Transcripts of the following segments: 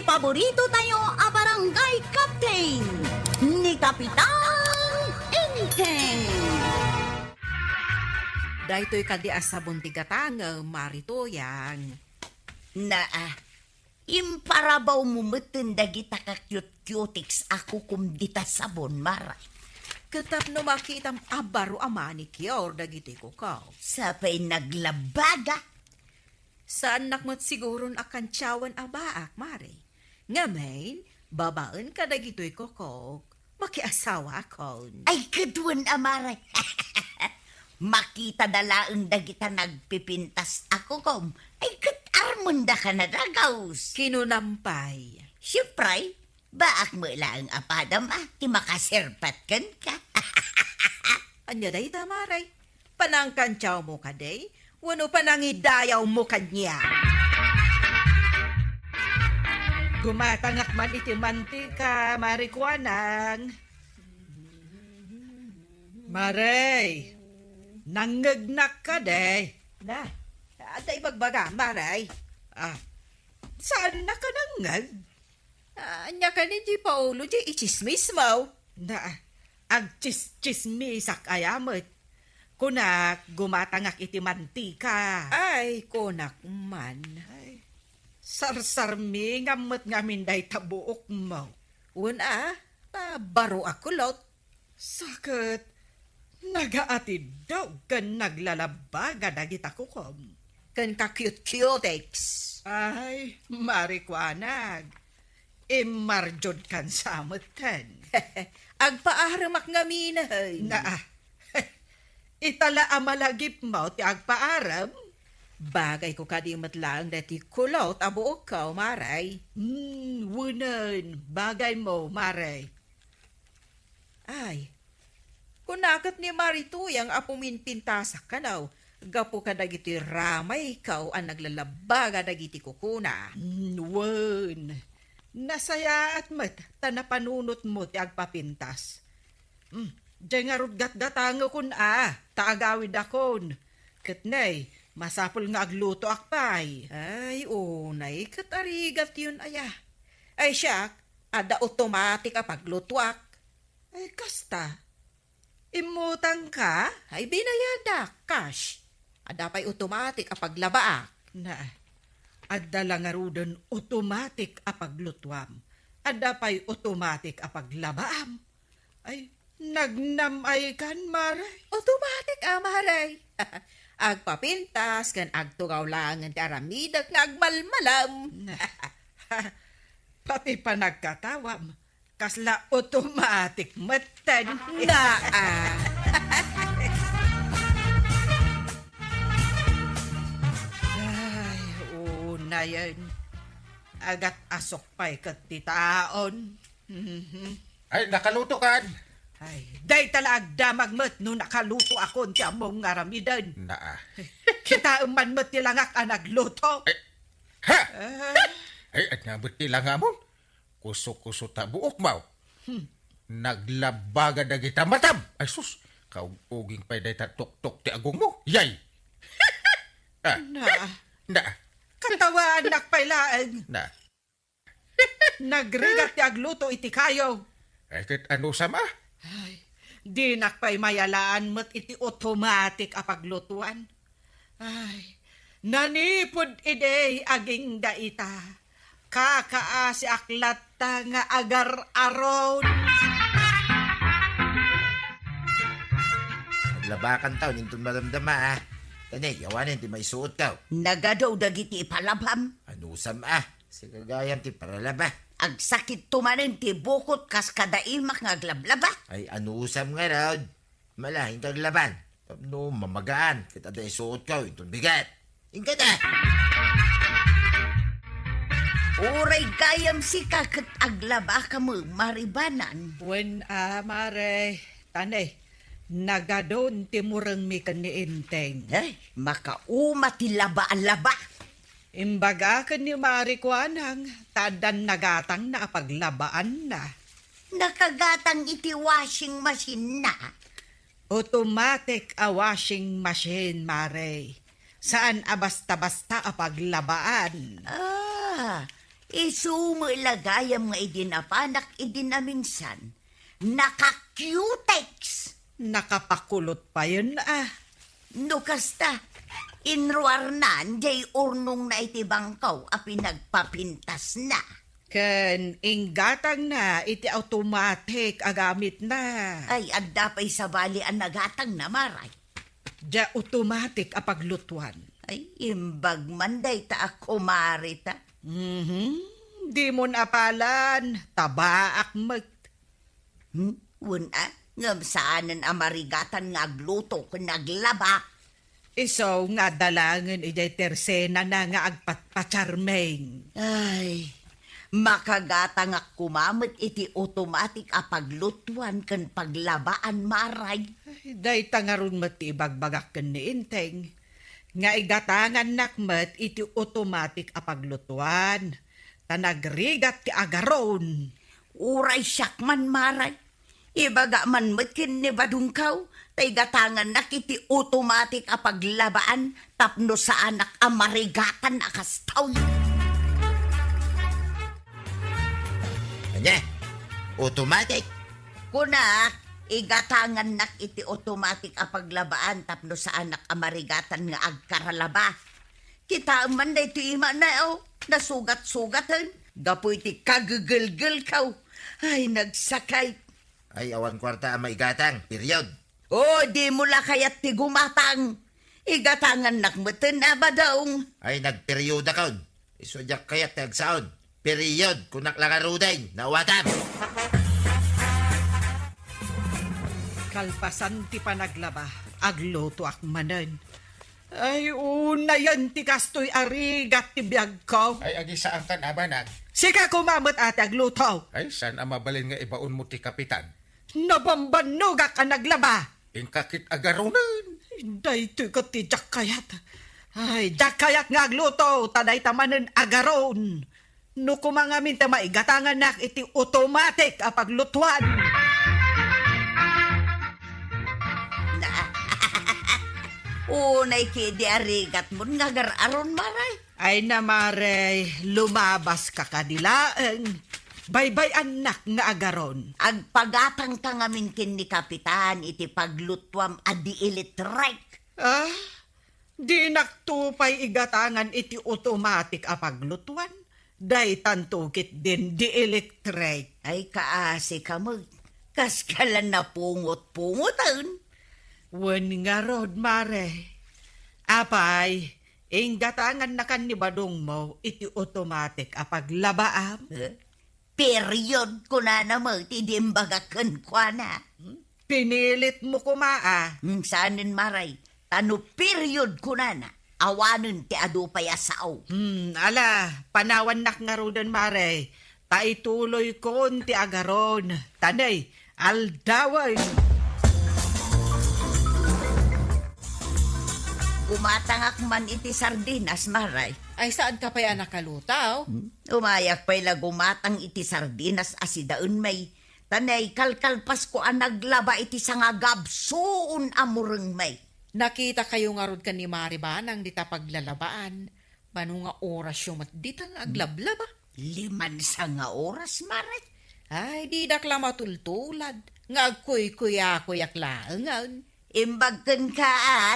paborito tayo a barangay captain ni Kapitan Enteng. Daytoy kadi asa buntigatang maritoyang. Imparabaw mo meten dagita ka cute-cutics ako kumdita sabon mara. Katap no makitam abaro amanikyor dagiti ko kao. Sapay naglabaga. Saan nakmat siguron akan tiyawan abaak, mare. Ngayon, babaan ka dagito'y kokok. Makiasawa akon. Ay kaduan amara. Makita dalaang dagita nagpipintas ako kom. Ay katarmunda ka na dagaws. Kinunampay. Siyempre, baak mo lang apadam ti makasirpat kan ka. Anya day tamaray. Panangkan tiyaw mo ka day. Wano panangidayaw mo kanya. Gumatangak man iti mantika, marikwanang. Maray, nanggagnak ka day. Na, aday magbaga, maray. Saan na ka nangag? Anya ka ni Di Paulo, di ichismis mo. Agchismisak ayamot. Kunak, gumatangak iti mantika. Ay, konak man. Sarsarmi ngamot ngamin day tabuok mo. Una, baro ako lot. Sakit, nagaatid daw kan naglalabaga dagita ko kom. Kan ka cute-cutex. Ay, marikwanag. Imarjod kan samutan. Agpaaramak nga minahay. Itala amalagip mo ti agpaaram. Bagay ko kadi matlang dati kulot abuok ka, maray. Wunan, bagay mo, maray. Ay, kunakat ni Marituyang apuminpintasak ka naw. Gapo ka dagiti ramay ikaw ang naglalabaga dagiti kukuna. Wan, nasaya at mat, tanapanunot mo ti agpapintas. Diyan nga rudgat-gatango kun taagawid akon. Katnay, masapol nga agluto akpay. Ay, unay, katarigat yun aya. Ay siyak, ada automatic apaglutuak. Ay, kasta. Imutang ka? Ay, binayada, cash. Ada pa'y automatic apaglabaak. Adda lang nga rudon automatic apaglutuam. Adda pa'y automatic apaglabaam. Ay, nagnamay kan, maray. Automatic, maray. Agpapintas, kan agtugaw lang ang aramidak nga agmalmalam. Pati pa nagkatawam. Kasla automatic matan. Ay, una yan. Agat asok pa'y katitaon. Ay, nakaluto kan. Ay, day talag damag mat no nakaluto akon ti among aramidan. Kita man mat tilangak ang nagluto. Ha? Ay, at nabot nila nga mo. Kuso-kuso ta buok mau. Naglabaga na kita matam. Ay sus, kauging pa'y day tuk-tuk ti agong mo. Yay! Katawaan nakpailaan. Nagrigat ti agluto iti kayo. Ay, kat ano sama? Ay, di nakpay mayalaan mat iti automatic apaglutuan. Ay, nanipod ide aging daita. Kakaasi aklat ta nga agar-aron. Naglabakan tao, nintong maramdama Tani, yawanin ti may suot ka. Nagadaw dagiti ipalabham. Anusam sa kagayam ti paralaba. Agsakit tumanin ti bukot kas kadaimak nga aglablaba. Ay anusam nga raw. Malaking taglaban. No, mamagaan. Kita da isuot ka, itong bigat. Ingka na! Uray gayam si kakat aglaba ka mo maribanan. Wen mare, tanay, nagadon ti murang mi kaniinteng. Ay, makauma ti laba-laba. Imbaga ka ni Mari Kwanang, tadan nagatang na paglabaan na. Nakagatang iti washing machine na. Automatic a washing machine, Mare. Saan basta-basta a paglabaan? Isumulagayam nga idinapanak idinaminsan. Naka-cutex. Nakapakulot pa yun No kasta, inruarnan jay urnong na itibangkaw a pinagpapintas na. Ken inggatang na iti automatic agamit na. Ay, adda pa'y sabali ang nagatang na maray. Ja automatic apaglutuan. Ay, imbag manday ta ako marita. Di mo napalan, tabaak mag. Wuna, ngam saanan amarigatan nga agluto kung naglaba. Iso nga dalangan ijay tersena na nga agpatpacharmeng. Ay, makagata nga kumamit iti automatic apaglutuan kan paglabaan maray. Day tangarun mat ibagbagak ken ni Inteng. Nga igatangan nakmet iti automatic apaglutuan. Tanagrigat ti agaron. Uray syakman maray. Ibaga man matkin ni badungkaw, tay gatangan na kiti automatic apaglabaan tapno sa anak amarigatan akastaw. Anya? Automatic? Kuna, igatangan nak iti automatic apaglabaan tapno sa anak amarigatan nga agkaralaba. Kita man na ito ima na nasugat-sugatan. Gapo iti kagagulgul kaw. Ay, nagsakay. Ay, awan kwarta ang maigatang. Period. Oh, di mo la kaya't ti gumatang. Igatangan nakmeten na ba daong? Ay, nagperyoda kaon. Isudyak kayat nagsaon. Period. Kung naklakaruday, nawatam. Kalpasan ti panaglaba, agluto akmanen. Ay, una yan ti kastoy arigat ti biyag ko. Ay, agi saan kan abanag. Sika kumamot ate agluto. Ay, saan ang mabalin nga ibaon mo ti kapitan? Nabambanuga ka naglaba. Ingkakit agaronan. Day ti ka ti jakayat. Ay, jakayat nga agluto, taday tamanen agaron. No kumangamin ta maigatangan nak iti automatic apaglutuan. Unay kidi arigat mo nga gararon maray. Ay namare, lumabas ka kadilaeng. Baybay anak nga agaron. Agpagatang tangamin kin ni Kapitan iti paglutwam adi electric. Ah, di naktupay igatangan iti automatic apaglutuan. Day tantukit din di electric. Ay kaasi ka mo. Kaskalan na pungot-pungotan. Wen nga rod mare. Apay, inggatangan na kan ni badong mo iti automatic apaglabaam. Period ko na naman tidimbagakan kwa na. Pinilit mo kumaa. Sanin maray, tano period ko na. Awanan ti adu payasaw. Ala, panawan nak nga rodan mare. Taituloy kon ti agaron. Tanay, aldaway. Umatangak man iti sardinas maray. Ay, saan ka pa yan nakalutaw? Umayak pa'y lagumatang iti sardinas asidaun may. Tanay kalkalpas ko ang naglaba iti sangagabsoon amureng may. Nakita kayo nga rod ka ni Maribanang dita paglalabaan. Mano nga oras yung matditang aglablaba? 5 nga oras maray. Ay, di dakla matultulad. Nga agkuy-kuya-kuyak laangan. Imbagken ka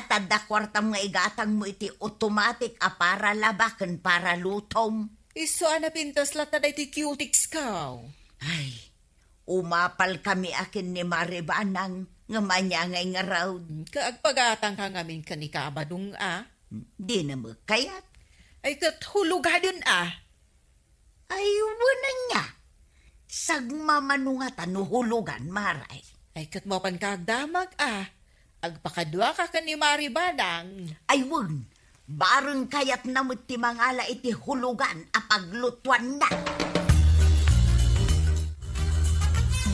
tada kwartam nga igatang mo iti automatic para labaken para lutom. Iso na pintas lata da iti cutics ka. Ay, umapal kami akin ni Maribanang nga manyangay nga raw. Kaagpagatang ka ngamin ka ni Kabadong Di na mo kayat. Ay kathulugadin Ay, wala nga. Sagmamanungatan nuhulugan maray. Ay katmapan kaagdamag Agpakadwa ka ni Maribanang. Ay, wun. Bareng kayat namut ti mangala iti hulugan apaglutuan na.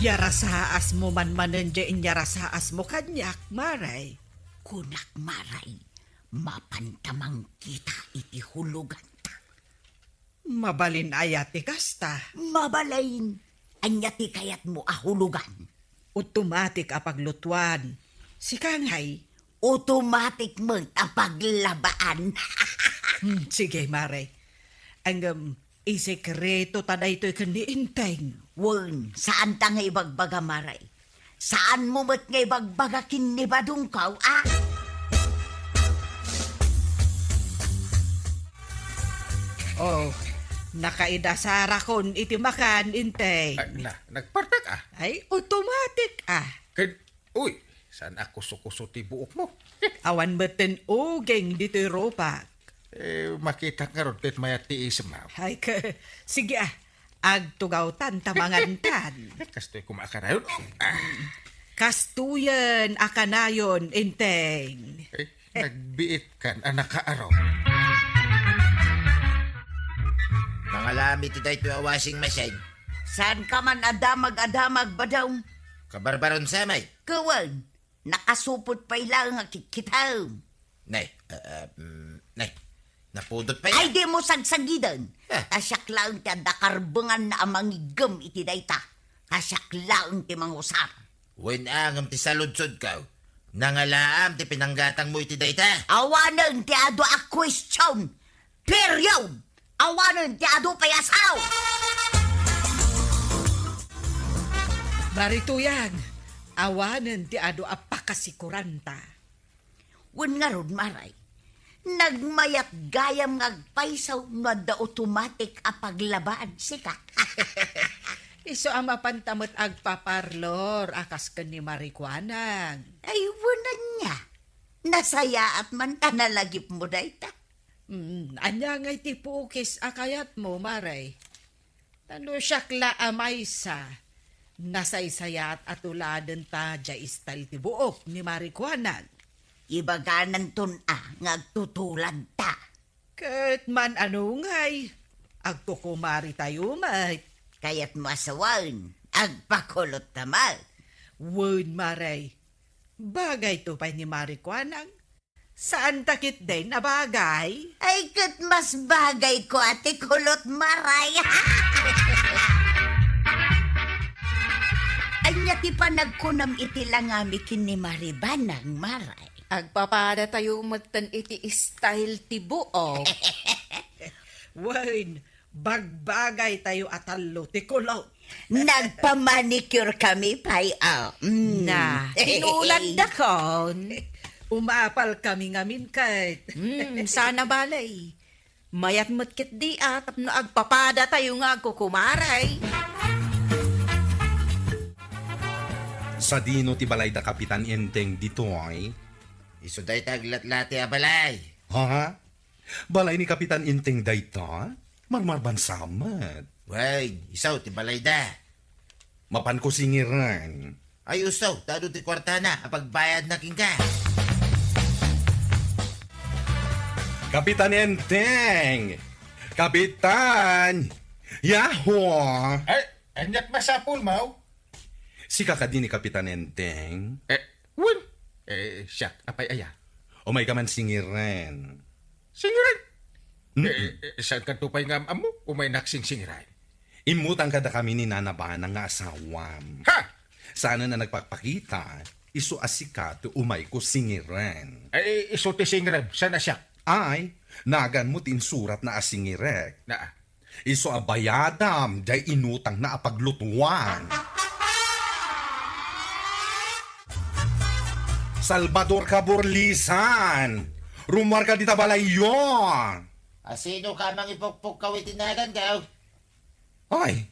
Yarasaas mo man manendiin yarasaas mo kanyak, maray. Kunak maray, mapantamang kita iti hulugan ta. Mabalin ayati kasta. Mabalain, anya ti kayat mo ahulugan. Automatic apaglutuan. Si Kanghay. Automatic mo apaglabaan. Sige, maray. Ang Isekreto ta daytoy ken ni Inteng. Wen, saan ta nga ibagbaga maray? Saan mo mat nga ibagbaga kinibadong kaw, ah? Oh, nakaidasara kon iti makan Inteng. Nagpartak ah. Ay, automatic ah. Uy, saan ako sukuso ti buok mo? Awan beten ugeng dito'y ropak. Makita nga ron tit maya ti ismaw. Ay, sige ah. Agtugawtan tamangantan. Kastoy kumakarayon. Kastuyan akanayon, Inteng. Nagbiit kan anak kaaraw. Nangalami ti dayto a washing machine. Saan ka man adamag-adamag ba daw? Kabarbaron sa may. Kawan, nakasupot pa ilang nga kikitaw. Nay, nay, napudot pa Ay yan. di mo sagsagidan. Eh. Kasyak lang ti adakarbangan na amangigam iti dayta. Kasyak lang ti mangusar. Wen angam ti saludsod ka. Nangalaam ti pinanggatang mo iti dayta. Awanan ti ado a question. Period. Awanan ti ado payasaw. Barituyang, awanan ti ado apakasikuranta. Wen nga ron maray. Nagmayat gayam ngagpaisaw nga da automatic a paglabaan sika. Iso ang mapantamot agpaparlor, akas ka ni Marikwanang. Ay wanan niya. Nasaya at man tanalagip mo dayta. Anya ngay ti pukis akayat mo, Maray. Tano siyakla amaysa. Nasaysayat at uladan ta dya istal ti buok ni Marikwanang. Ibaganan ton ngagtutulad ta. Kat man ano ngay, agtukumari tayo may. Kaya't masawan, agpakulot naman. Wun, Maray. Bagay to pa ni Marikwanang. Saan takit din na bagay? Ay, kat mas bagay ko ate kulot maray. Anya ti pa nagkunam iti langami kini Maribanang maray. Agpapada tayo matan iti style ti buok. Wun, bagbagay tayo atalo ti kulot. Nagpamanicure kami, pay. Na, tinulad na kon. Umapal kami ngamin kahit. Sana balay. Mayat matkit di at no agpapada tayo nga kukumaray. Sa dino ti balay da Kapitan Inteng dito ay. Iso dayta aglatlati a balay. Ha? Balay ni Kapitan Inteng dayta? Marmarban samat. Way, isaw ti balay da. Mapan ko singiran. Ay usaw, tado ti kwarta na, apagbayad na king ka. Kapitan Inteng! Kapitan! Yahoo! Anyat masapul mau. Si kakadi ni Kapitan Inteng. Wen. Siya, apay aya. O may kaman singiran. Singiran. Saan ka tupay nga amo? Umay naksing singiran. Imutang kada kami ni Nanabanang nga asawam. Ha? Sana na nagpapakita, iso asikat umay ko singiran. Ay, iso ti singiran. Sana siya? Ay, nagan mo tinsurat na asingirek. Na. Iso abayadam, day inutang na apaglutuan. Salvador Caborlisan! Rumar ka dita balayon! Asino ka mang ipukpuk kaw itinagan daw? Ay,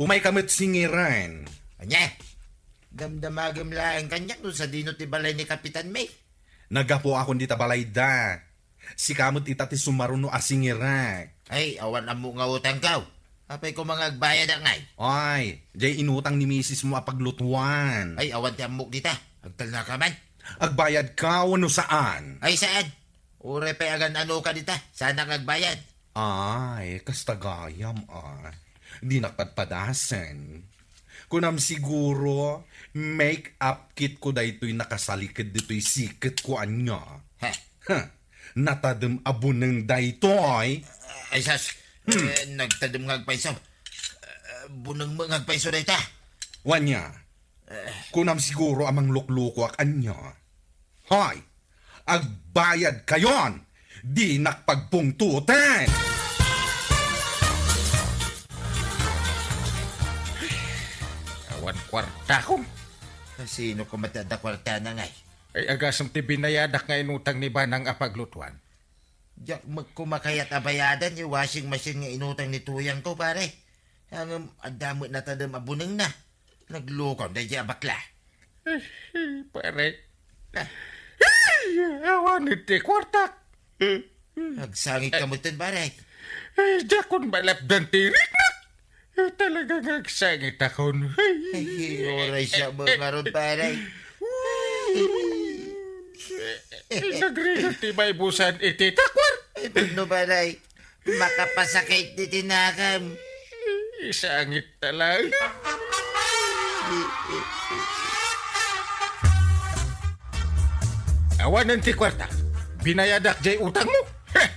umay kamit singiran. Anya, damdamagam lang kanyak dun sa dino ti balay ni Kapitan May. Nagapo akong dita balay da. Si kamot ita ti sumaruno asingirek. Ay, awan amo nga utang kaw. Apay ko mga agbayad ang ngay. Ay, jay inutang ni misis mo apaglutuan. Ay, awan ti amok dita. Agtal na ka man. Agbayad ka ano saan? Ay, saan? Ure pa agan ano ka dita. Sana kang agbayad. Ay, kastagayam Di nakpadpadasan. Kunam siguro, make-up kit ko daytoy nakasalikid dito'y sikit ko anya. Ha? Natadem abon ng daytoy. Ay, sas. Nagtadam nga agpaiso. Bunang mga agpaiso dita. Wanya, kunam siguro amang lukluko ak anya. Hay, agbayad kayon! Di nakpagpungtutan! kwarta ko. Sino ko matada kwarta na ngay? Ay agasam ti binayadak nga inutang ni Banang apaglutuan. Diyak magkumakayat abayadan yung washing machine nga inutang ni Tuyang ko, pare. Ang damot na tadam abuneng na. Naglukon, dahil diya bakla. Pare. Awan iti kwarta. Nagsangit ka mo tin, pare. Ay, jakon malapdan tirik na. Talagang nagsangit akon. Ay, oray siya mo karon, pare. Nagringat ti may busan iti takwar. Ito no, pare. Makapasakit ni tinakam. Isangit talaga. Awanan ti kwarta. Binayadak jay utang mo. Heh!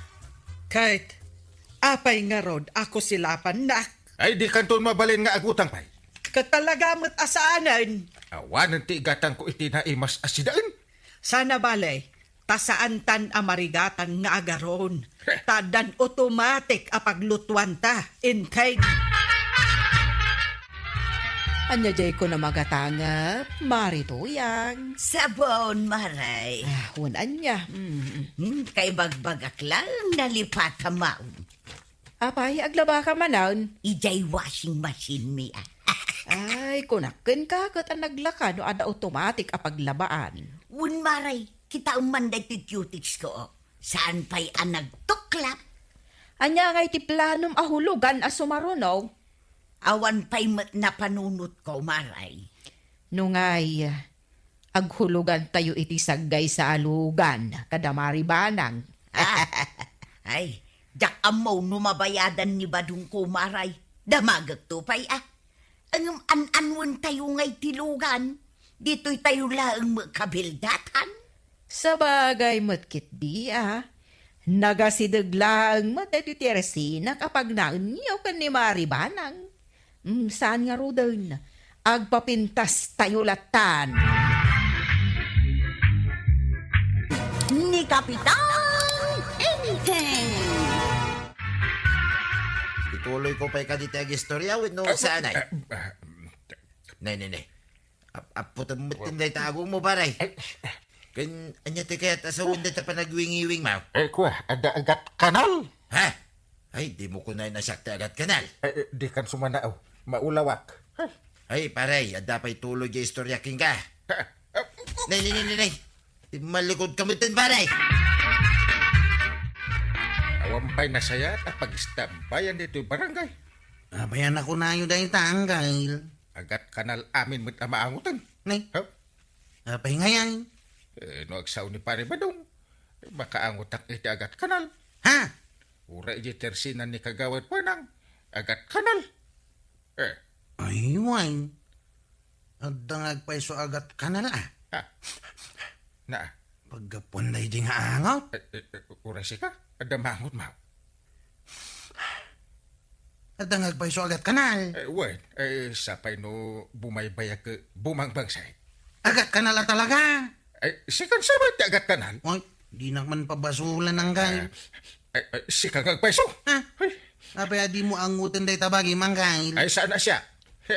Kahit, apay nga rod, ako silapan na. Ay di kanton mabalin nga agutang pay. Katalagamot asaanan. Awanan ti igatang ko iti na imas asidaan. Sana balay, tasaan tan amarigatan nga agaron. Tadan automatic apaglutuan ta in kind. Anya jay ko na magatangap, Marituyang. Sabon, Maray. Hun anya. Kay bagbagak lang nalipat ka maun. Apay, aglaba ka manaon. Ijay washing machine mi ah. Ay, kunakin ka kat ang naglaka no ada automatic apaglabaan. Un Maray, kita umanday ti cutics ko. Saan pa'y nagtuklap? Anya ngay ti planom ahulugan as sumarunaw. Awan pa'y na panunot ko, Maray. Nungay, aghulugan tayo iti saggay sa alugan, kadamari banang. Ay, jak amaw numabayadan ni Badung ko, Maray. Damagag to pa'y ah. Ang an-anwan tayo ngay tilugan. Dito'y tayo laang makabildatan. Sa bagay matkit di nagasidaglaang matititeresina kapag naunyaw ka ni Maribanang. Saan nga rodan? Agpapintas tayo latan. Ni Kapitan Enteng. Ituloy ko pa'y kaditi ag istorya with no saan ay. Nay. Aputan mo tinday tago mo, pare. Kan, anya ti kaya tasawin na ta panagwingi-wing, mau. Kuya, ada agat kanal. Ha? Ay, di mo kunay na sakta agad kanal. Di kan sumanaaw. Maulawak. Ay, pare, ada pa'y tuloy yung istorya king ka. Nay. Di malikod ka mo tin, pare. Awampay na saya at pag-istambayan dito yung barangay. Abayan ako na yun dahil tanggal. Agat kanal amin mo't amaangutan. Nay, Huh? apay ngayon. No agsaw ni pare Badong. Makaangutak iti agat kanal. Ha? Ura iti tersinan ni kagawad panang. Agat kanal. Ay, wine. At dangag pa iso agat kanal Na, Pagkapon na di nga angaw. ura si ka. Adamangot mo. At dangag pa iso agat kanal. Sapay no bumaybaya ka bumang bangsay. Agat kanal talaga. Sikan sabay ti agat kanal. Ay, di naman pabasulan ng gay. Sikan agpaiso. Ha? Apay, di mo angutan day tabagi manggay. Ay, saan na siya?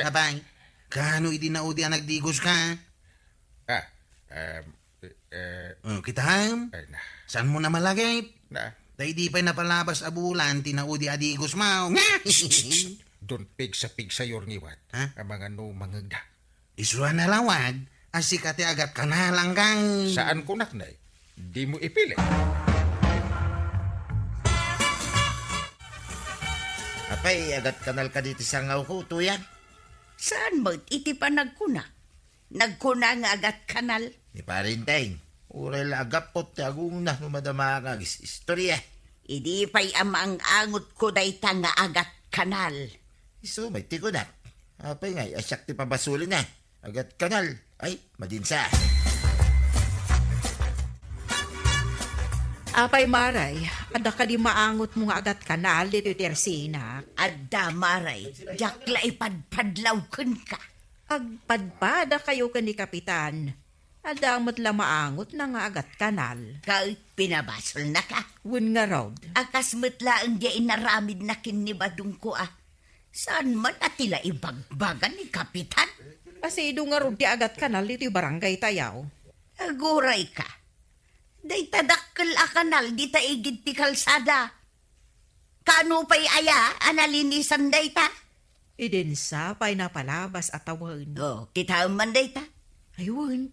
Apay, kano idi na udi ang nagdigos ka? Kita ham? Na. Saan mo na malagay? Na. Day di pa'y napalabas abulan, tinaudi adigos mau. Doon pig sa yorngiwat. Ha? Ang mga no mangagda. Isuan na lawag, asikate agat ka na lang kang. Saan ko naknay? Di mo ipili. Apay, agat kanal ka dito sa ngaw ko, Tuyang. Saan mo iti pa nagkuna? Nagkuna nga agat kanal. Ni parinteng. Uray lagapot ti agong na numadama nga istorya. Idi pa'y amang angot ko day nga agat kanal. Iso, may tiko na. Apay nga, asyak ti pabasulin na. Agat kanal. Ay, madinsa. Apay Maray, ada ka di maangot mo nga agat kanal dito tersina. Adda Maray, jakla ipadpadlaw kun ka. Agpadpada kayo ka ni Kapitan. Adamot la maangot na nga agat kanal. Kahit pinabasol na ka. Wun nga raw. Akas metla ang di inaramid na kinibadong ko ah. Saan man atila ibagbagan ni Kapitan? Asido nga ron ti agat kanal dito barangay tayaw. Aguray ka. Day tadakkel a kanal di ta igid ti kalsada. Kano pa'y aya analinisan day ta? Idinsa pa'y napalabas at awan. Oh, kita man day ta. Ayun,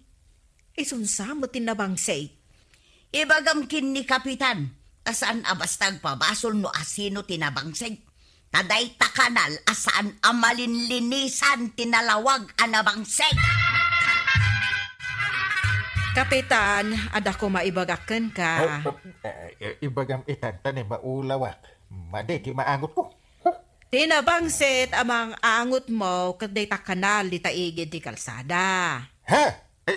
isunsa mo tinabangsay. Ibagamkin ni Kapitan, asaan abastag pabasol no asino tinabangsay. Taday ta kanal asaan amalinlinisan tinalawag anabangsay. Kapitan, ada ko maibagakan ka. Ibagam itan tanim maulawak. Madi, maangot ko. Tinabangsit amang angot mo kaday ta kanal di taigid di kalsada. Ha?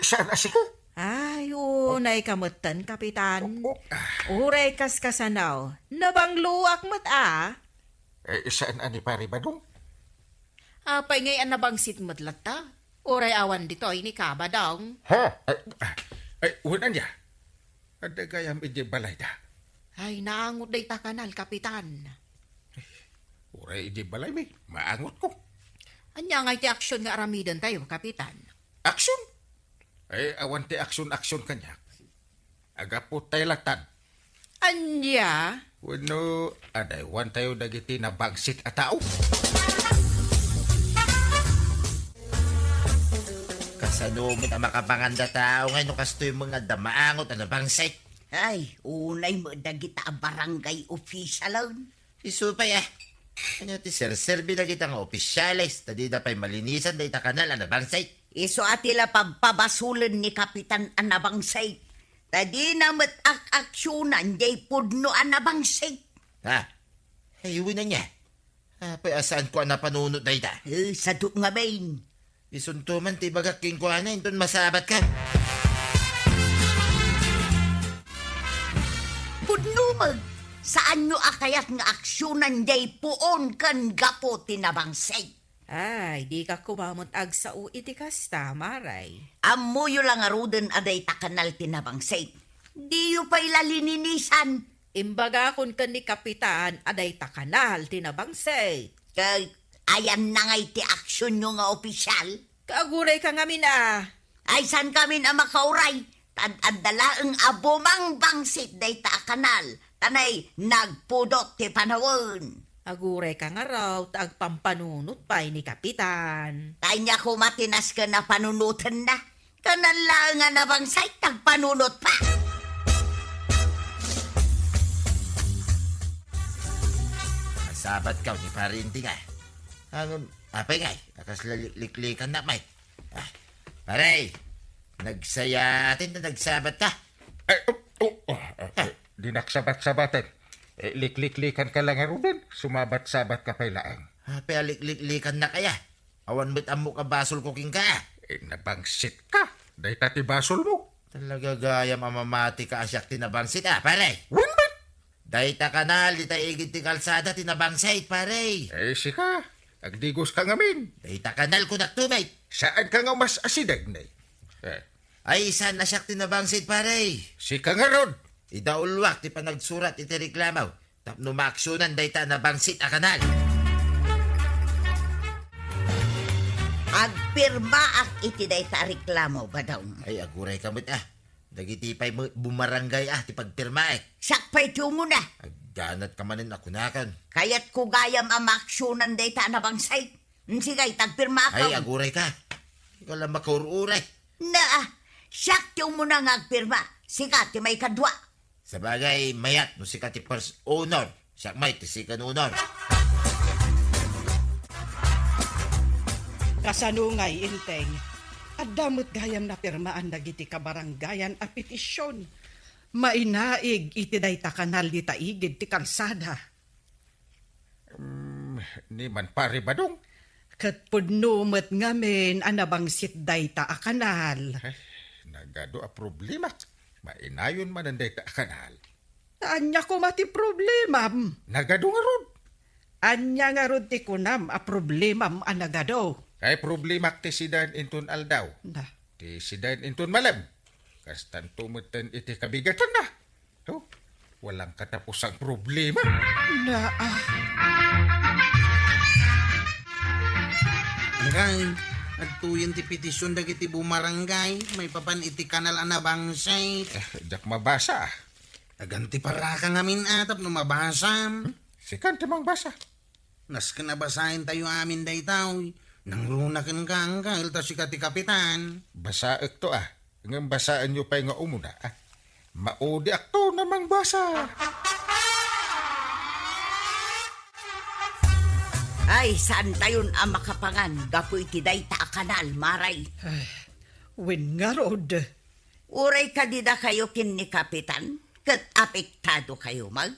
Saan asika? Ay, unay kamutan, Kapitan. Uray kas kasanaw. Nabangluak mat Saan ani pari badong? Apay ngay anabangsit madlata. Uray awan dito ay ni kabadong. Ha? Unan niya. Ada gayam iji balay da. Ay, naangot day ta kanal, Kapitan. Uray iji balay mi. Maangot ko. Anya nga iti aksyon nga aramidan tayo, Kapitan. Aksyon? Awan ti aksyon-aksyon kanya. Agapo tayo latan. Anya? Wano, aday, wan tayo dagiti na bagsit at tao. Kasano mo na makapanganda tao ngayon kastoy mga damaangot ano bang site? Ay, unay mo dagita a barangay official. Isupay Ano ti serbi na kita nga opisyalis. Tadi na pa'y malinisan day ta kanal ano bang site? Iso atila pagpabasulan ni Kapitan Anabangsay. Tadi na aksyonan jay pudno Anabangsay. Ha? Ayuwi na niya. Pa'y asaan ko na panunod day ta? Saduk nga bain. Isuntuman ti bagaking ko na inton masabat ka. Pudno mag. Saan nyo akayat nga aksyonan jay puon kan gapo tinabangsay? Ay, di ka kumamot ag sa iti kasta, maray. Amuyo lang aruden aday takanal tinabangsay. Di yu pa'y lalininisan. Imbaga kun ka ni Kapitan, aday takanal, tinabangsay. Kay ayan na ngay ti aksyon nyo nga opisyal. Kaaguray ka ngamin Ay san kami na makauray. Tad-adala ang abumang bangsit day ta kanal. Tanay nagpudot ti panawon. Aguray ka nga raw, taag pampanunot pa'y ni Kapitan. Kanya ko matinas ka na panunutan na. Kanan lang nga na bangsay, tagpanunot pa. Masabat ka ni parinti nga. Apay nga, akas liklikan na may. Paray, nagsayatin na nagsabat ka. Di naksabat-sabatan. Lik-liklikan ka lang Ruben. Sumabat-sabat ka pa'y laang. Apay liklikan na kaya. Awan mo't amo ka basol ko king ka. Nabangsit ka. Day tati basol mo. Talaga gaya mamamati ka asyak tinabangsit pare. Winman! Day ta kanal, di ta igit ti kalsada tinabangsit pare. Sika. Agdigos ka ngamin. Day ta kanal ko naktumay. Saan ka nga mas asidag na Ay, saan asyak tinabangsit pare? Sika nga ron. Idaulwak ti panagsurat iti reklamaw. Tapno maaksyonan day ta nabangsit a kanal. Agpirma ak iti day ta reklamo ba daw? Ay, aguray kamot Dagiti pa'y bumarangay ti pagpirma Sakpay tiyo mo na. Agganat ka manin ako nakan. Kaya't ko gayam ang aksyonan day ta na bangsay. Sigay, tagpirma Ay, ka. aguray ka. Ikaw lang makaururay. Na, siyak tiyo mo na nga agpirma. Sikat, ti may kadwa. Sa bagay, mayat no si ti first owner. Siya may ti second owner. Kasanungay, Inteng. At damot gayam na pirmaan dagiti kabaranggayan a petisyon. Mainaig iti day ta kanal di taigid ti kalsada. Ni man pare badong. Kat pudnumet ngamin anabangsit day ta a kanal. Nagado a problema. Mainayon man ang day ta kanal. Anya ko mati problema. Nagado nga ron. Anya nga rod ti kunam a problema anagado. Kay problema ti sidan inton aldaw. Na, Ti sidan inton malam. Kastan tumutan iti kabigatan na. To, walang katapusang problema. na Hanggang At tuyin ti petisyon dagiti bumarangay, may papan iti kanal anabangsay. Jak mabasa. Taganti para ka ngamin atap no mabasam. Sikan timang basa. Nas ka nabasahin tayo amin daytaw. Nang runakin ka ang kahil ta si kati kapitan. Basa to Ngam basaan nyo pa nga umuna Maudi akto namang basa. Ay, saan tayon ang makapangan? Gapu iti dayta a kanal, maray. Wen nga rod. Uray ka dida kayo kin ni Kapitan? Kat apektado kayo, mag?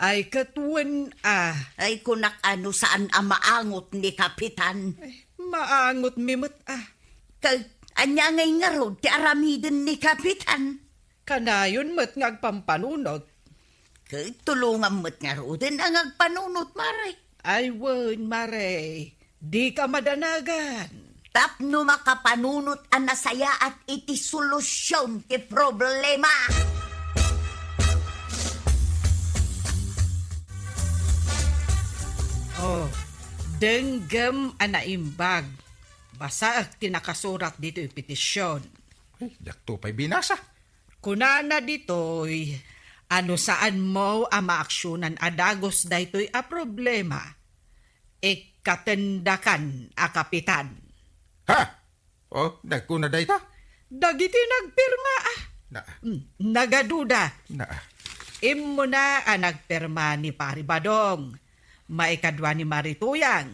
Ay katwen Ay, kunak ano saan ang maangot ni Kapitan? maangot mimot Kag, anya ngay nga rod, ti aramidin ni Kapitan. Kanayon mat ngagpampanunot. Kag, tulungan mo't nga rodin ang agpanunot, maray. Ay wen mare, di ka madanagan. Tapno makapanunot ang nasaya at iti solusyon ti problema. Oh, denggem anaimbag. Basa ak tinakasurat dito yung petisyon. Jak to pa'y binasa. Kunana dito'y ano saan mo ang maaksyonan adagos daytoy a problema. Ikatendakan a kapitan. Ha? Nagkuna day ta? Dagiti nagpirma Na. Nagaduda. Na. Imo na ang nagpirma ni Pari Badong. Maikadwa ni Marituyang.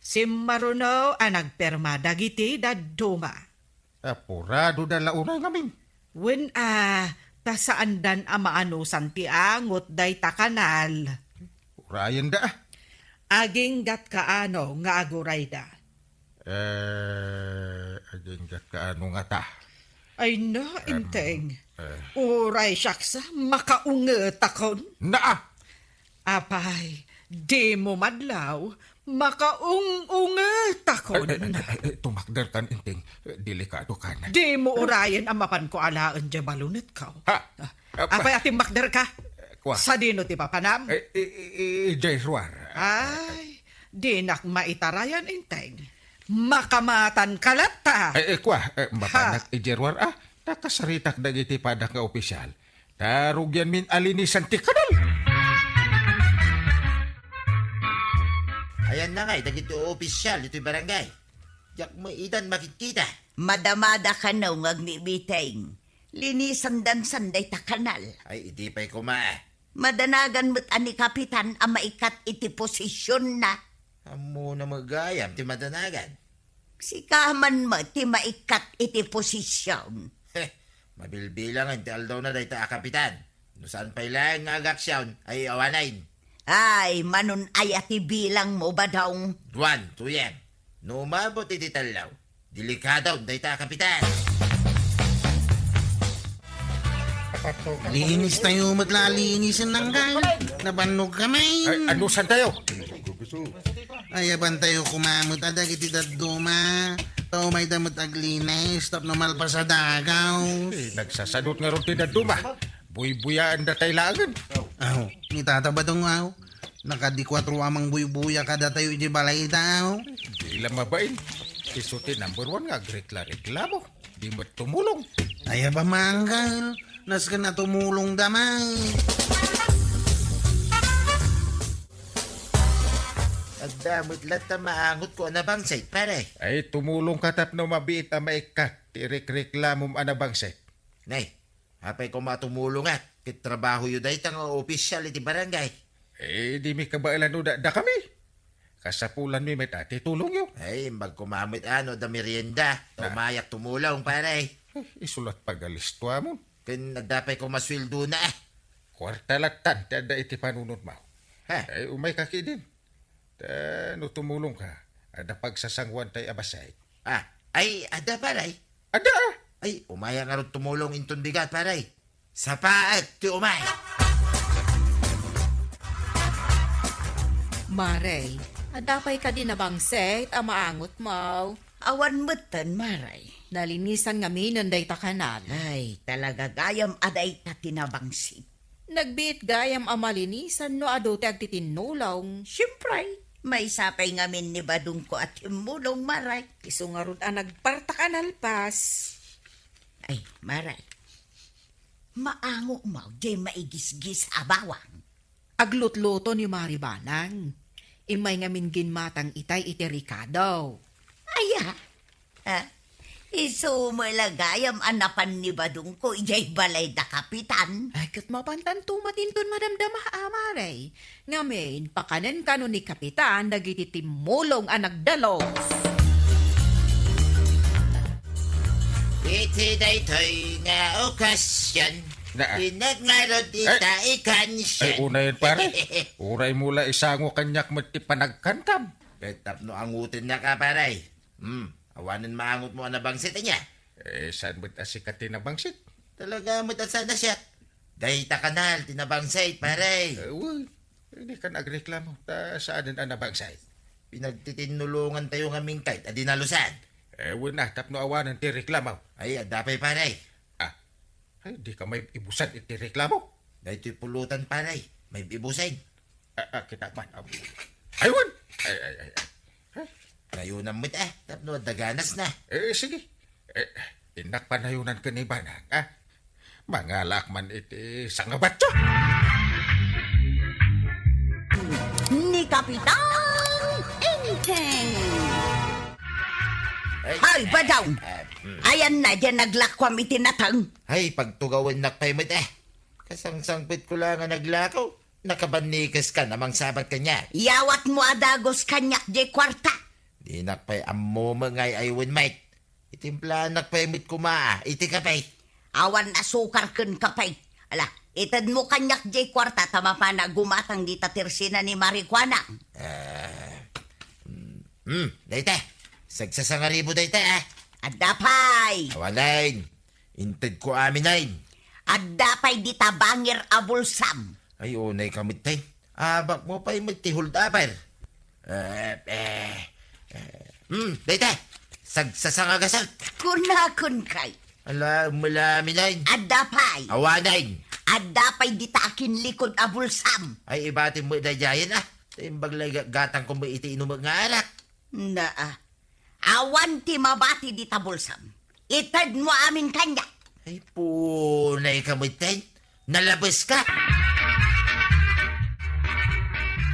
Simmaruno ang nagpirma dagiti daduma. Apurado da launay namin. Wen tasaan dan amaanusan ti angot day takanal. Urayan da. Aging gat kaano nga aguray da. Aging gat kaano nga ta. Ay na, inteng. Uray syaksa, makaunget akon. Na. Apay, di mo madlaw, makaunget akon. Tumakder kan inting. Delikado kan. Di mo urayan ang mapan ko alaan dya balunit ka. Ha? Apay ating makder ka. Kwa? Sa dino ti papanam. Jay Ruar. Ay, di nak maitarayan inteng. Makamatan kalata. Kwa, mapanak ijerwar nakasaritak dagiti padak nga opisyal. Tarugyan min alinisan ti kanal. Ayan na nga, dagiti opisyal, ito'y barangay. Jak mo idan makikita. Madamada ka na ngagbibiteng. Linisan dan sanday ta kanal. Ay, iti pa'y kumaa. Madanagan mo't ani Kapitan ang maikat iti posisyon na. Amo na magayam, ti madanagan. Sikaman mo ti maikat iti posisyon. Mabilbilangan ti aldaw na day ta kapitan. No saan pa'y lang nga agaksyon ay awanain. Ay, manon ay ati bilang mo ba daw? Duan, tuyem. No umabot iti talaw. Delikado day ta kapitan. Linis tayo matlalinisan ng gang. Nabanog kami. Ano san tayo? Ay, aban tayo kumamot adag iti daduma. Tao may damot aglinis. Tap namal pa sa dagaw. Nagsasadot nga ron tinaduma. Buy-buyaan da tayo lagan. Aw, ni tata ba dong aw? Nakadikwatro amang buy-buya kada tayo iti balay daw. Di lang mabain. Isuti number 1 nga reklamo. Di mo tumulong. Ay, ba manggal? Nas ka na tumulong damay. At damot lahat na maangot ko na bang site, pare. Ay, tumulong ka tap no mabiit ang maikat. Tirik-reklamom anabang set. Nay, hapay ko matumulong at kitrabaho yun dahil tang opisyal iti barangay. Di mi kabailan no da kami. Kasapulan mi may tati tulong yun. Ay, magkumamit ano da merienda. Umayak tumulong, pare. Isulat pagalistwa mo. Kin nagdapay ko maswildo na. Kwarta latan, tada iti panunod mo. Ha? Ay, umay kaki din. No tumulong ka. Ada pagsasangwan tayo abasay. Ay, ada, pare. Ada! Ay, umaya nga rin tumulong intong bigat, pare. Sa paat, ti umay. Maray, adapay ka din na bangset, amaangot mo. Awan mo't maray. Nalinisan nga minanday ta kanal. Ay, talaga gayam aday ta tinabangsit. Nagbiit gayam amalinisan no ado ti agtitinulong. Siyempre, May sapay ngamin ni Badong ko at himulong, Maray. Iso nga ron ang nagparta ka nalpas. Ay, Maray. Maango mo, jay maigisgis abawang. Aglutluto ni Maribanang. Imay ngamin ginmatang itay iti Ricardo. Aya, ha? Iso malagayam anapan ni Badong ko, ijay balay da kapitan. Ay, kat mapantan tumatintun madamdamah amaray. Ngamin, pakanen kano ni Kapitan, dagiti timulong ang nagdalos. Iti daytoy nga okasyon. Na- Pinaglarod ita ikansyon. Ay, una yun, pare. Uray mula isango kanyak mati panagkantam. Petap no angutin na ka, paray. Awanan maangot mo ang nabangsit niya. Saan ba't asikatin na bangsit? Talaga mo't at sana siya. Dahita kanal, tinabangsit, paray. Uy, hindi ka nagreklamo. Saan ang nabangsay? Pinagtitinulungan tayo ng aming kahit adinalusan. Wala, tapno awanan ti reklamo. Ay, adapay, paray. Ay, di ka may ibusan iti reklamo. Dahito'y pulutan, paray. May bibusin. Kita man. Ayun! Ay. Ngayon mo't tapno daganas na. Sige. Inak panayunan ka ni Banang, Mangalak man iti sangabatso. Ni Kapitan Enteng. Ay, Hay, Badong! Ayan na, dyan naglakwam itinatang. Ay, pagtugawan nakpay mo't Kasangsangpit ko lang ang naglakaw. Nakabanikas ka namang sabat kanya. Yawat mo adagos kanyak di kwarta. Di nakpay ammo mangay aywan mate. Itimplaan nakpay mit kumaa. Iti kapay. Awan na sukar kun kapay. Ala, itad mo kanyak di kwarta tama pa na gumatang di tatirsina ni Marijuana. Dayta. Sagsasangaribo dayta Adapay! Awalain. Inted ko aminain. Adapay di tabangir abulsam. Ay, unay kamit tay. Abak mo pa'y magtihol dabar. Dayta. Sagsasangagasal. Kunakun kay. Ala, malaminain. Adapay! Awanain. Adapay di takin likod abulsam. Ay, ibatin mo dayayan Timbaglay gatang kung may iti inumag nga alak. Naa. Awan ti mabati di tabulsam. Itad mo amin kanya. Ay, punay kamit tay. Nalabas ka.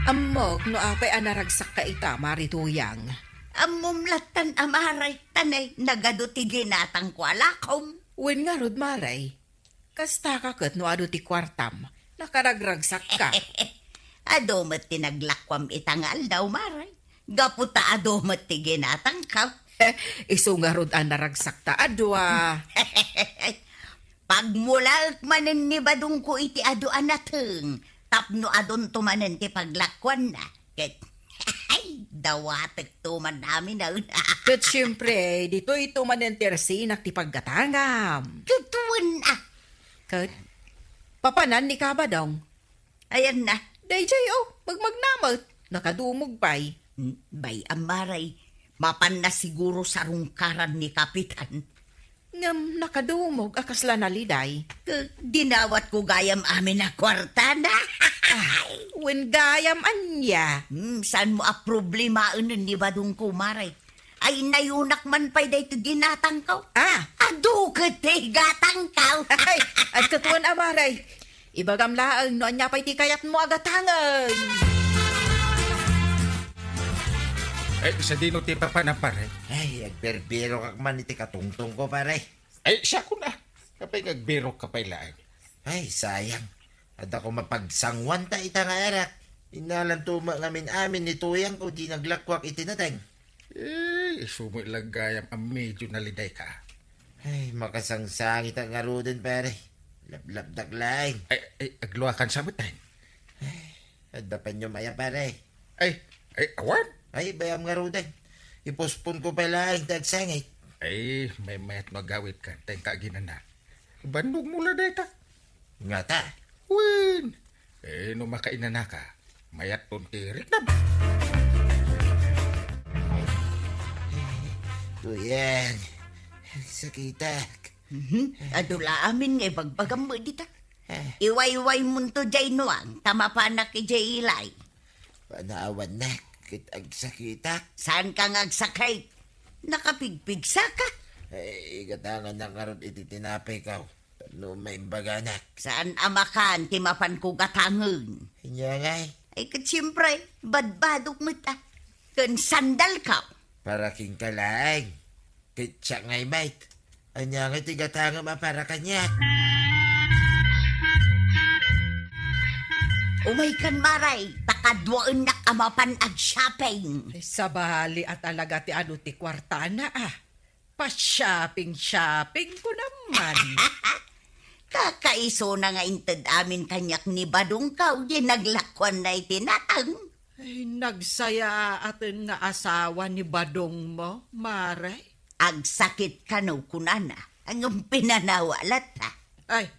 Amok no apay anaragsak ka ita, Marituyang. Amumlatan amaray tanay nagaduti ginatang ko alakom. Wen nga rod, Maray. Kasta ka kat no ado ti kwartam. Nakaragragsak ka. Adomat tinaglakwam itangal daw maray. Gaputa adomat ti ginatang ka. Iso nga rod ang naragsak ta adwa. Pagmula manen ni Badong ko iti ado anateng. Tapno adon tumanen ti paglakwan na. Ket, ay, dawatek tuman namin na una. Kat siyempre, dito ito manentersinak ti paggatangam. Tutuan na. Kat, papanan ni Kabadong. Ayan na. Dayjay magmagnamot. Nakadumog pa'y. Bay amaray, mapan na siguro sa rungkaran ni Kapitan. Ngam nakadumog akasla naliday. Dinawat ko gayam amin na kwarta na. Wen gayam anya. Saan mo a problema unan ni Badong ko maray? Ay nayunak man pa'y dahito ginatang ko. Ado ka te gatang ka. Ay, at katuan amaray. Ibagam laang no anya pa'y ti kayat mo agatangan. Ay, sa dino ti papanang, pare. Ay, agberbero kak man iti katungtong ko, pare. Ay, siya ko na. Kapay nagbiro ka pa'y laan. Ay, sayang. At ako mapagsangwan ta ita nga arak. Inalan tuma ngamin amin ni Tuyang ko di naglakwak itinateng. Sumit lang gayam ang medyo naliday ka. Ay, makasangsangit ang arudin, pare. Lablabdak laing. Ay, agluakan sa matay. At dapan nyo maya, pare. Ay, awan. Ay, bayam nga rudan. Ipospon ko pa laing tagsangit. Ay, may mayat magawit ka. Tengka ginana. Bandog mula data. Nga ta. Win. No makainana ka. Mayat pun tirik na. Tuyang. Sakitak. Adula amin nga bagbagam mo dita. Iway-iway mo to jay noang. Tama pa na ki jay ilay. Panaawan nak. Kit agsakitak. Saan ka ngagsakay? Nakapigpigsa ka? Ay, gatangan na karon iti tinapay ka. No may imbaganak. Saan amakan ti mapan ko gatangan? Inya ngay. Ay kat siyempre, badbadok mo ta. Kan sandal ka. Para king kalaang. Kit siya ngay mate. Anya ngay tigatangan para kanya. Umay kan maray, takadwaan na amapan ag shopping. Ay, sabali at alaga ti ano ti kwartana Pa-shopping ko naman. Kakaiso na nga inted amin kanyak ni Badong Kaw, di naglakwan na itinatang. Ay, nagsaya atin nga asawa ni Badong mo, Maray. Ag sakit ka no kunana, ang pinanawalat ha. Ay,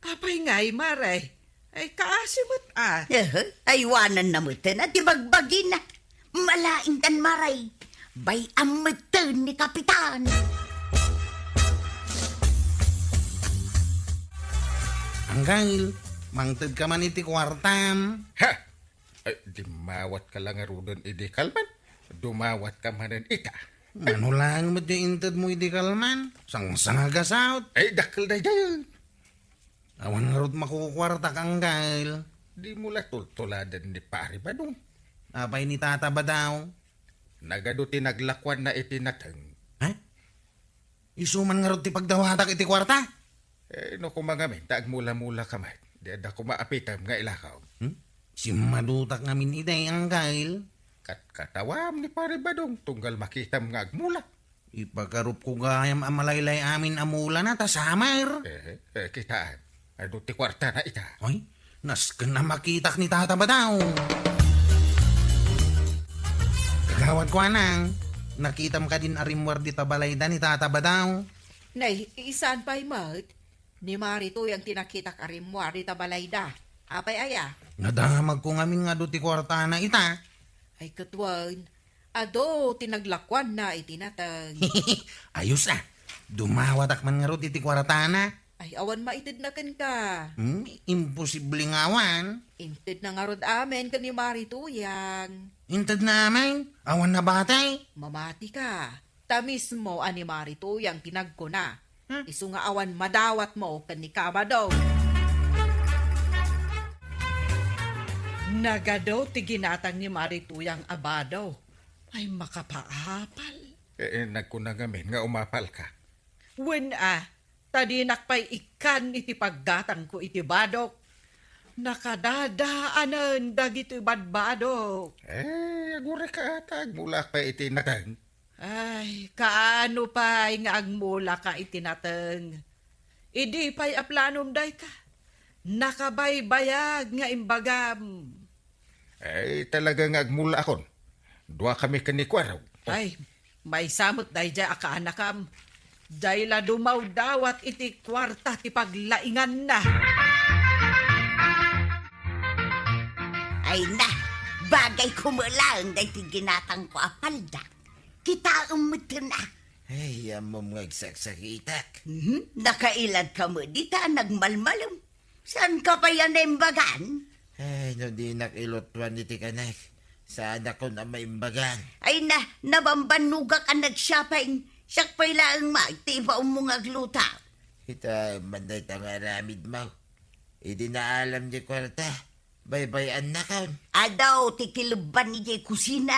apay nga'y, Maray. Ay, kaasimot Aywanan na mo na, di bagbagi na. Malaing tan maray, bay amatan ni Kapitan. Anggail, mangted ka man iti kwartam. Ha! Ay, di mawat ka lang arudon idi kalman. Dumawat ka manan ita. Ano lang mo di inted mo iti kalman? Sang sanagasaot. Ay, dakil na dyan. Awan nga rod makukwarta kang gail. Di mula tultuladan ni pari Badong. Apay ni tata ba daw? Nagaduti naglakwan na itinatang. Ha? Isuman nga rod ti pagdawatak iti kwarta? No kumagamin, taag mula-mula kamay. Di ada ko maapitam nga ilakaw. Si madutak ngamin iday ang gail. Katawam ni pari Badong, tunggal makitam nga agmula. Ipagkarup ko gayam amalaylay amin amula na tasamar. Kitaan. Ano ti kwarta na ita? Ay, nasken na makitak ni tata ba daw? Kagawad ko anang, nakitam ka din arimwar di tabalayda ni tata ba daw? Nay, isaan pa'y mat. Ni Marito yung tinakitak arimwar di tabalayda. Apay aya. Nadamag ko ngamin nga do ti kwarta na ita. Ay katwan. Ado, tinaglakwan na itinatag. Ayos dumawatak man nga ro ti kwarta na. Ay awan maitid na kan ka. Imposible ngawan. Intid na nga rod amin ka ni Marito yang. Intad namin, awan na batay. Mamati ka. Ta mismo ani Marito yang tinag ko na. Isu nga awan madawat mo kan ni Kabadaw. Nagadaw ti ginatang ni Marituyang Abadaw. Ay, makapaapal. Nagkunagamin nga umapal ka. Wen tadinak pa'y ikan iti paggatang ko iti badok. Nakadadaanan dagiti badbadok. Agure ka atag mula pa itinatang. Ay, kaano pa'y nga agmula ka itinateng. Idi pa'y aplanom day ka. Nakabaybayag nga imbagam. Ay, talaga nga agmula akon. Dua kami kanikwaraw. Ay, may samot day dya akaanakam. Dahil dumaw dawat iti kwarta ti paglaingan na. Ay na, bagay kumulang day ti ginatang ko apalda. Kita umuto na. Ay, amom ngagsaksakitak. Nakailad ka mo dita, nagmalmalom. Saan ka pa yan imbagan? Ay, no di nakilotwan iti kanak. Saan ako na maimbagan? Ay na, nabambanuga ka nag-shopping. Siyak pa'y lang magtiba mong agluta. Kita manday tangaramid mo. Idi na alam di kwarta. Baybayan na kaon. Adaw, tikiluban ni Jay kusina.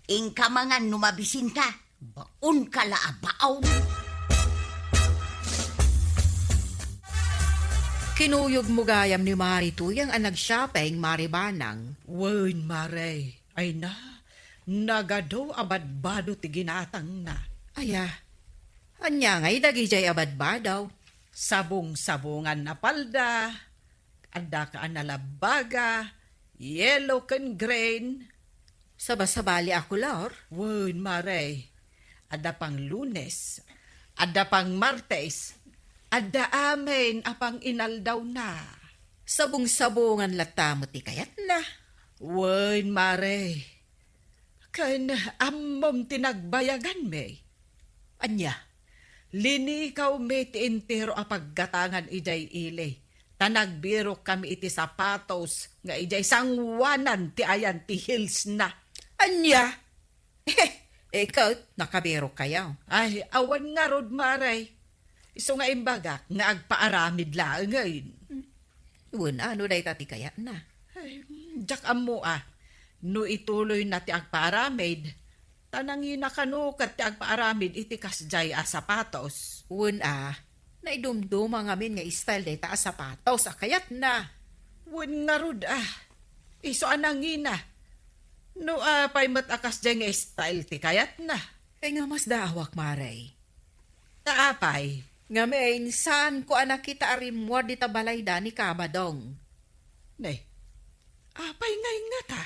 Ingka mga numabisin ka. Baon ka laabaon. Kinuyog mo gayam ni Marito yung nag-shopping Maribanang. Wen, Maray. Ay na, nagadaw abadbado ti ginatang na. Aya, anya ngay dagijay abadbadaw. Sabong-sabungan na palda, ada ka analabaga, yellow can grain. Sabasabali ako, Lor. Wen, Maray. Ada pang Lunes, ada pang Martes, ada amin apang inaldaw na. Sabong-sabungan latamo ti kayat na. Wen, Maray. Kan amom tinagbayagan me. Anya, Linikaw me ti entero a paggatangan ijay ile. Tanagbiro kami iti sapatos nga ijay sangwanan ti ayan ti hills na. Anya? Ikaw, nakabero kayaw. Ay, awan nga rod, Maray. Iso nga imbagak nga agpaaramid lang ngayon. Wen, ano day tati kaya na? Ay, jak amo no ituloy na ti agpaaramid. Tanangin na kano kat ti agpaaramid iti kasjay sapatos. Wen, naidumduma nga min nga style day ta sapatos, kayat na. Wen nga rod Iso anangin na. No pay matakas dyan nga style ti kayat na. Kaya nga mas daawak, Maray. Taapay. Nga may saan ko anak kita arimwar di tabalayda ni Kamadong. Nay, apay ngay nga ta.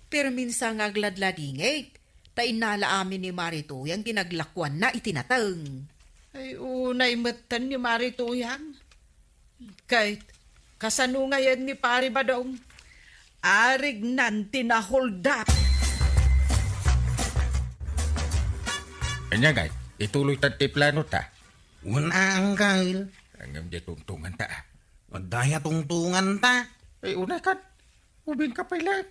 Pero minsan nga gladladingit, ta inala amin ni Marito yung ginaglakwan na itinatang. Ay, unay matan ni Marituyang. Kahit kasano ngayon ni Pari Badong, arig nanti na hold up. Anya ngay, ituloy tanti plano ta. Una, Uncle. Hanggang di tungtungan ta. Wadaya tungtungan ta. Ay, una kan. Ubing ka pala.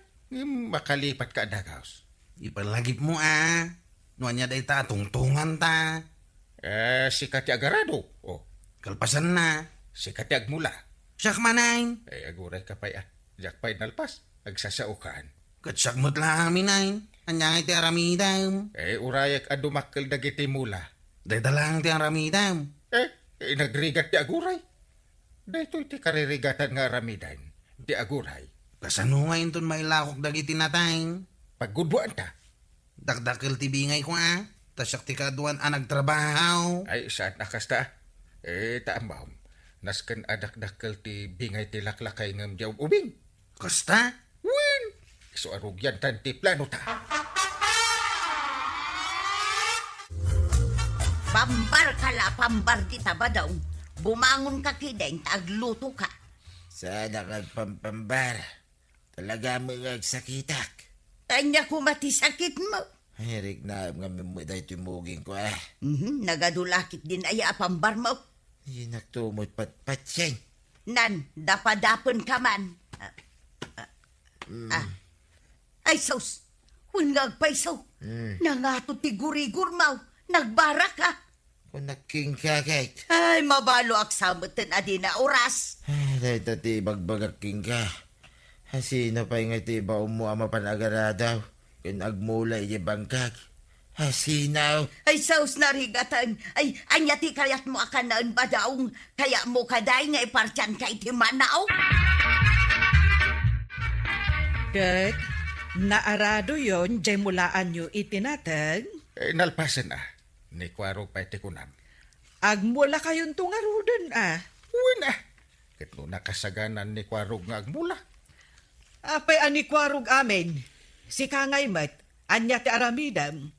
Makalipat ka dagaos. Ipalagip mo Nuanya day ta tungtungan ta. Si Kati Agarado. Oh, Kalpasan na. si Kati Agmula. Siyak manain. Ay, aguray ka pa Jak pa'y nalpas. Agsasaukan. Katsakmot lang aminain. Anya iti aramidam. Urayak adumakkel dagiti mula. Day dalang ti aramidam. Nagrigat ti aguray. Dahito iti karirigatan nga aramidan. Ti aguray. Kasano ngayon ton mailakok dagiti natain. Pagguduan ta. Dakdakil ti bingay ko Tasyak ti kaduan nagtrabaho. Ay, saan nakasta? Taambam. Nasken adak-dakkel ti bingay ti laklakay ngam jaw ubing. Kasta? Win! So arugyan tan ti plano ta. Pambar ka la, pambar kita ba daw? Bumangon ka kideng, agluto ka. Sana kagpampambar. Talaga mo agsakitak. Tanya ko mati sakit mo. Ay, Rick na nga mimuday tumugin ko Nagadulakit din ay pambar mo. Ay, nagtumot patpatseng. Nan, dapadapon ka man. Ay, sos. Hunag pa isaw. Nangato ti gurigur mo. Nagbara ka. Kung naking kakait. Ay, mabalo aksamutin adi na oras. Ay, dahil tati bagbagaking ka. Hasino pa yung iti ba umuama panagaradaw. Kung agmula iti bangkag. Hasinaw. Ay, sos narigatan. Ay, anya ti kayat mo akanaan ba daong. Kaya mo kaday nga ipartyan ka iti manaw. Kat, naarado yon, jay mulaan nyo itinatag. Nalpasan Ni kwarog pa iti kunam. Agmula kayon tungarudan Win Kito nakasaganan ni kwarog nga agmula. Apay anikwarog amin. Si Kangay Mat, anya ti aramidam.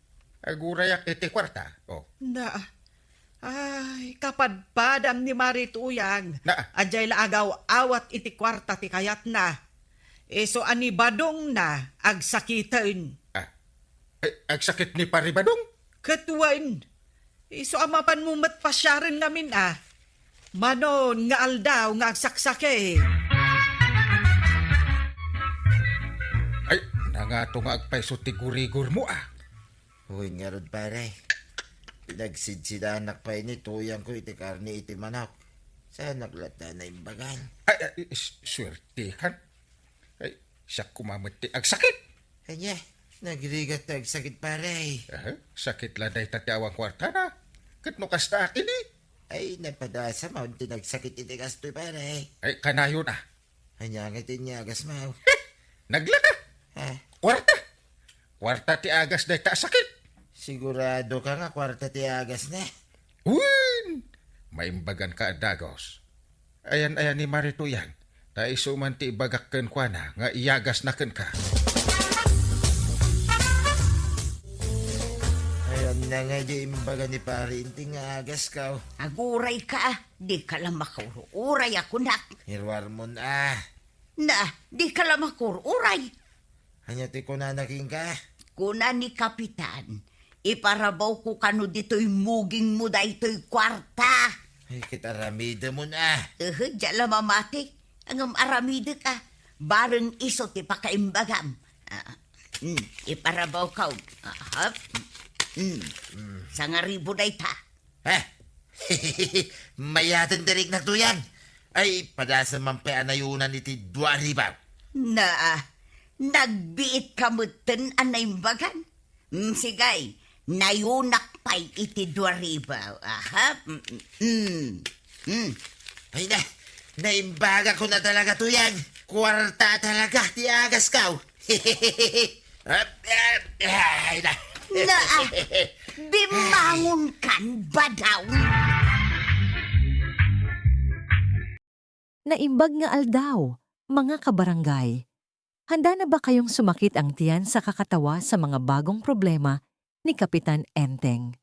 Agurayak iti kwarta. Oh. Ay, kapadpadam ni Marituyang. Na. Ajay laagaw awat iti kwarta ti kayat na. So ani badong na agsakitan. Agsakit ni Paribadong. Katuan. So amapan mo matpasyaran namin Manon nga aldaw nga agsaksake. Ay, nangato nga agpaiso ti gurigur mo Uy, nga rod pare. Pinagsidsidanak pa ini tuyang ko iti karni iti manok. Saan naglata na imbagan? Ay, swertihan. Ay, siya kumamit ti agsakit. Anya, nagrigat na sakit pare. Sakit lang dahi tatiawang kwarta na. Kat mo kasta akin Ay, napadasa mo, nagsakit iti kastoy pare. Ay, kanayo na. Anya nga tinyagas mo. Naglaka. Kwarta. Kwarta ti agas dahi ta sakit. Sigurado ka nga kwarta ti agas na. Win! Maimbagan ka dagos. Ayan ni Marito yan. Ta isuman ti ibagak ken kwa na nga iyagas na ken ka. Ayan na nga di imbaga ni pare inti nga agas ka. Aguray ka. Di ka lang makuro. Uray ako nak. Hirwar mo Na, di ka lang makuro. Uray. Anya ti kunanaking ka. Kuna ni Kapitan. Iparabaw ko kano dito'y muging mo da ito'y kwarta. Ay, kita ramida mo na. Diyala mamati. Ang aramida ka. Bareng iso ti pakaimbagam. Iparabaw ka. Ahap. Sangaribo na ita. Ha? Mayatan darig na tuyan. Ay, padasa mampean na yunan iti duwaribaw. Na, nagbiit kamutin anay bagan. Sigay, nayunak pa'y iti duwaribaw. Ahap. Ay na, naimbaga ko na talaga tuyan. Kwarta talaga, tiagas kaw. Ay na. Na, bimangon kan ba daw? Naimbag nga aldaw, mga kabarangay. Handa na ba kayong sumakit ang tiyan sa kakatawa sa mga bagong problema ni Kapitan Enteng?